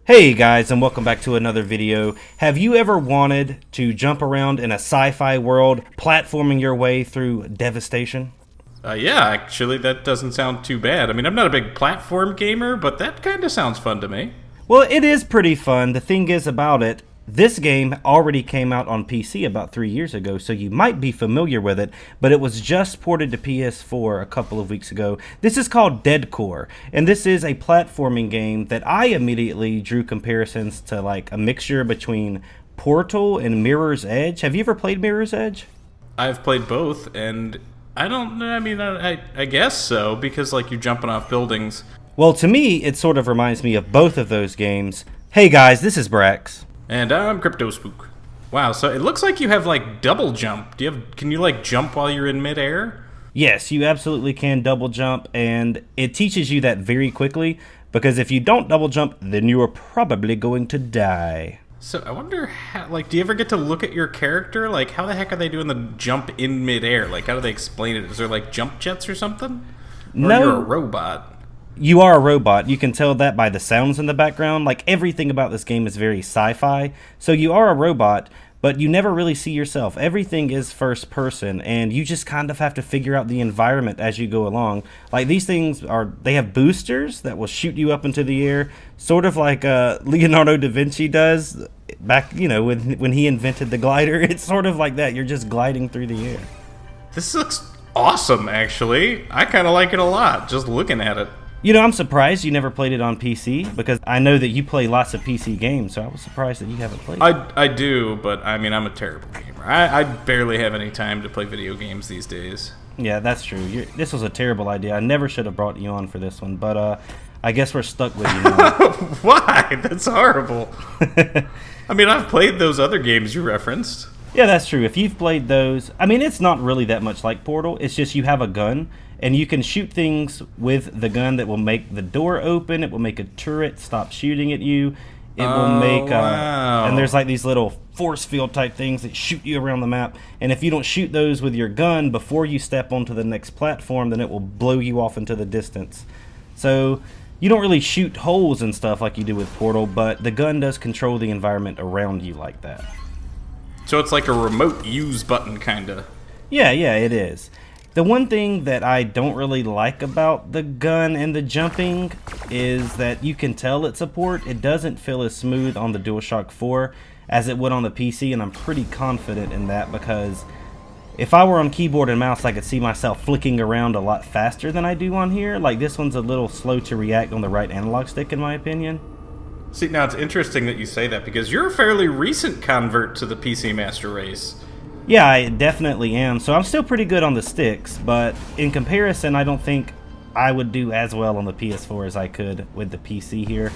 Hey guys, and welcome back to another video. Have you ever wanted to jump around in a sci-fi world, platforming your way through devastation? Yeah, actually, that doesn't sound too bad. I mean, I'm not a big platform gamer, but that kind of sounds fun to me. Well, it is pretty fun. The thing is about it, this game already came out on PC about 3 years ago, so you might be familiar with it, but it was just ported to PS4 a couple of weeks ago. This is called DeadCore, and this is a platforming game that I immediately drew comparisons to, like a mixture between Portal and Mirror's Edge. Have you ever played Mirror's Edge? I've played both, and I don't know, I mean, I guess so, because, like, you're jumping off buildings. Well, to me, it sort of reminds me of both of those games. Hey guys, this is Brax. And I'm Crypto Spook. Wow, so it looks like you have, like, double jump. Can you, like, jump while you're in midair? Yes, you absolutely can double jump, and it teaches you that very quickly, because if you don't double jump, then you are probably going to die. So I wonder, how, like, do you ever get to look at your character? Like, how the heck are they doing the jump in midair? Like, how do they explain it? Is there, like, jump jets or something? Or No. you're a robot? You are a robot. You can tell that by the sounds in the background. Like, everything about this game is very sci-fi. So you are a robot, but you never really see yourself. Everything is first person, and you just kind of have to figure out the environment as you go along. Like, these things they have boosters that will shoot you up into the air, sort of like Leonardo da Vinci does back, you know, when he invented the glider. It's sort of like that. You're just gliding through the air. This looks awesome, actually. I kind of like it a lot, just looking at it. You know, I'm surprised you never played it on PC, because I know that you play lots of PC games, so I was surprised that you haven't played it. I do, but I mean, I'm a terrible gamer. I barely have any time to play video games these days. Yeah, that's true. This was a terrible idea. I never should have brought you on for this one, but I guess we're stuck with you now. Why? That's horrible. I mean, I've played those other games you referenced. Yeah, that's true. If you've played those, I mean, it's not really that much like Portal. It's just you have a gun, and you can shoot things with the gun that will make the door open. It will make a turret stop shooting at you. It will make, wow. And there's like these little force field type things that shoot you around the map. And if you don't shoot those with your gun before you step onto the next platform, then it will blow you off into the distance. So you don't really shoot holes and stuff like you do with Portal, but the gun does control the environment around you like that. So it's like a remote use button, kinda. Yeah, it is. The one thing that I don't really like about the gun and the jumping is that you can tell it's a port. It doesn't feel as smooth on the DualShock 4 as it would on the PC, and I'm pretty confident in that, because if I were on keyboard and mouse, I could see myself flicking around a lot faster than I do on here. Like, this one's a little slow to react on the right analog stick, in my opinion. See, now it's interesting that you say that, because you're a fairly recent convert to the PC Master Race. Yeah, I definitely am. So I'm still pretty good on the sticks, but in comparison, I don't think I would do as well on the PS4 as I could with the PC here.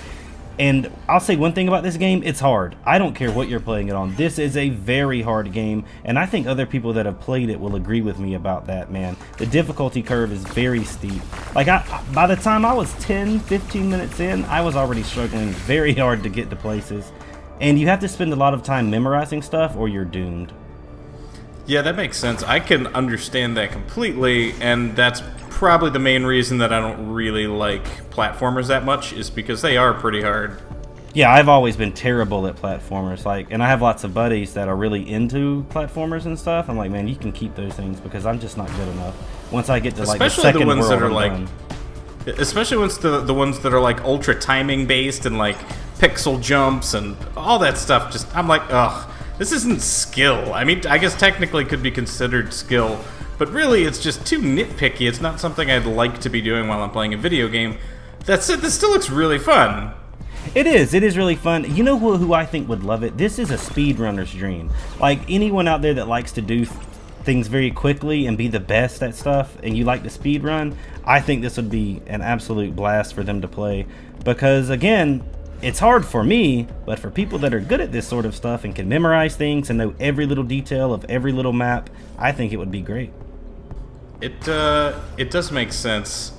And I'll say one thing about this game, it's hard. I don't care what you're playing it on. This is a very hard game, and I think other people that have played it will agree with me about that, man. The difficulty curve is very steep. Like, by the time I was 10, 15 minutes in, I was already struggling very hard to get to places. And you have to spend a lot of time memorizing stuff, or you're doomed. Yeah, that makes sense. I can understand that completely, and that's probably the main reason that I don't really like platformers that much, is because they are pretty hard. Yeah, I've always been terrible at platformers, and I have lots of buddies that are really into platformers and stuff. I'm like, man, you can keep those things, because I'm just not good enough. Once I get to, like, the second world, I'm done. Especially once the ones that are, like, ultra timing based and, like, pixel jumps and all that stuff, just, I'm like, ugh. This isn't skill. I mean, I guess technically it could be considered skill, but really it's just too nitpicky. It's not something I'd like to be doing while I'm playing a video game. That said, this still looks really fun. It is really fun. You know who I think would love it? This is a speedrunner's dream. Like, anyone out there that likes to do things very quickly and be the best at stuff, and you like to speedrun, I think this would be an absolute blast for them to play. Because, again, it's hard for me, but for people that are good at this sort of stuff and can memorize things and know every little detail of every little map, I think it would be great. It does make sense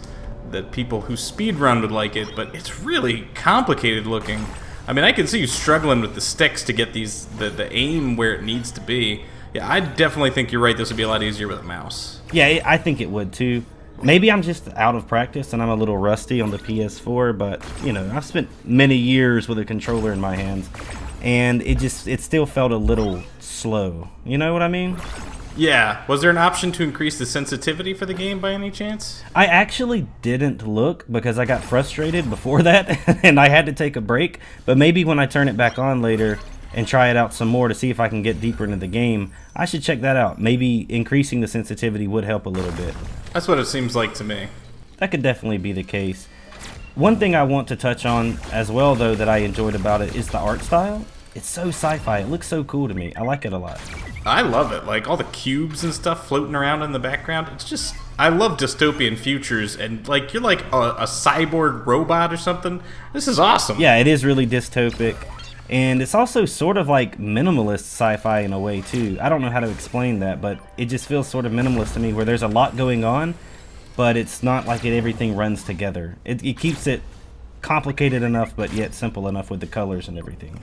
that people who speedrun would like it, but it's really complicated looking. I mean, I can see you struggling with the sticks to get the aim where it needs to be. Yeah, I definitely think you're right. This would be a lot easier with a mouse. Yeah, I think it would too. Maybe I'm just out of practice and I'm a little rusty on the PS4, but you know, I've spent many years with a controller in my hands, and it still felt a little slow. You know what I mean? Yeah. Was there an option to increase the sensitivity for the game by any chance? I actually didn't look because I got frustrated before that and I had to take a break, but maybe when I turn it back on later and try it out some more to see if I can get deeper into the game, I should check that out. Maybe increasing the sensitivity would help a little bit. That's what it seems like to me. That could definitely be the case. One thing I want to touch on as well, though, that I enjoyed about it is the art style. It's so sci-fi. It looks so cool to me. I like it a lot. I love it. Like all the cubes and stuff floating around in the background. It's just, I love dystopian futures, and like you're like a cyborg robot or something. This is awesome. Yeah, it is really dystopic. And it's also sort of like minimalist sci-fi in a way too. I don't know how to explain that, but it just feels sort of minimalist to me, where there's a lot going on, but it's not like everything runs together. It keeps it complicated enough, but yet simple enough with the colors and everything.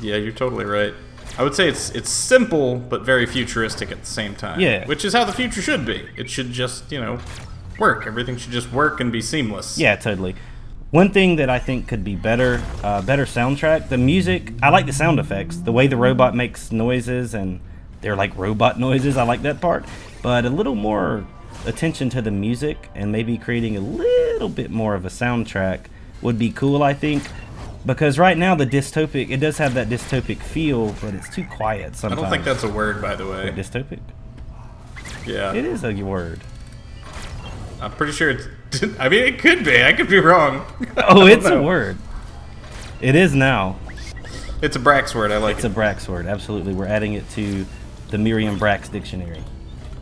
Yeah, you're totally right. I would say it's simple, but very futuristic at the same time. Yeah. Which is how the future should be. It should just, you know, work. Everything should just work and be seamless. Yeah, totally. One thing that I think could be better, better soundtrack. The music, I like the sound effects. The way the robot makes noises, and they're like robot noises. I like that part. But a little more attention to the music, and maybe creating a little bit more of a soundtrack would be cool, I think. Because right now the dystopic, it does have that dystopic feel, but it's too quiet sometimes. I don't think that's a word, by the way. Wait, dystopic? Yeah. It is a word. I'm pretty sure it's... I mean, it could be. I could be wrong. Oh, it's a word. It is now. It's a Brax word. I like it. It's a Brax word, absolutely. We're adding it to the Merriam-Brax dictionary.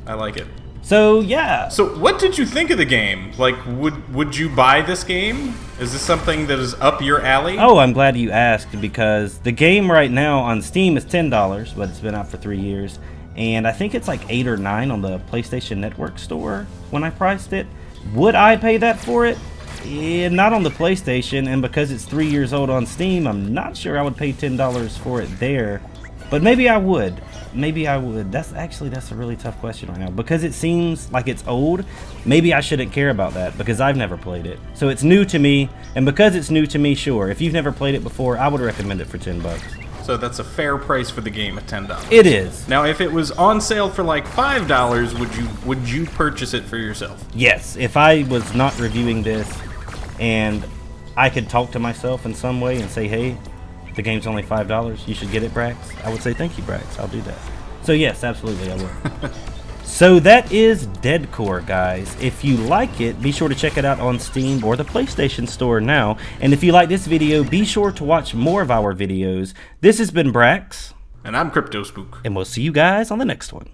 I like it. So, yeah. So, what did you think of the game? Like, would you buy this game? Is this something that is up your alley? Oh, I'm glad you asked, because the game right now on Steam is $10, but it's been out for 3 years. And I think it's like 8 or 9 on the PlayStation Network store when I priced it. Would I pay that for it? Not on the PlayStation, and because it's 3 years old on Steam, I'm not sure I would pay $10 for it there. But maybe I would. Maybe I would. That's a really tough question right now. Because it seems like it's old, maybe I shouldn't care about that, because I've never played it. So it's new to me, and because it's new to me, sure. If you've never played it before, I would recommend it for $10. So that's a fair price for the game at $10. It is. Now, if it was on sale for like $5, would you purchase it for yourself? Yes. If I was not reviewing this and I could talk to myself in some way and say, hey, the game's only $5, you should get it, Brax, I would say, thank you, Brax, I'll do that. So yes, absolutely, I will. So that is DeadCore, guys. If you like it, be sure to check it out on Steam or the PlayStation Store now. And if you like this video, be sure to watch more of our videos. This has been Brax. And I'm CryptoSpook. And we'll see you guys on the next one.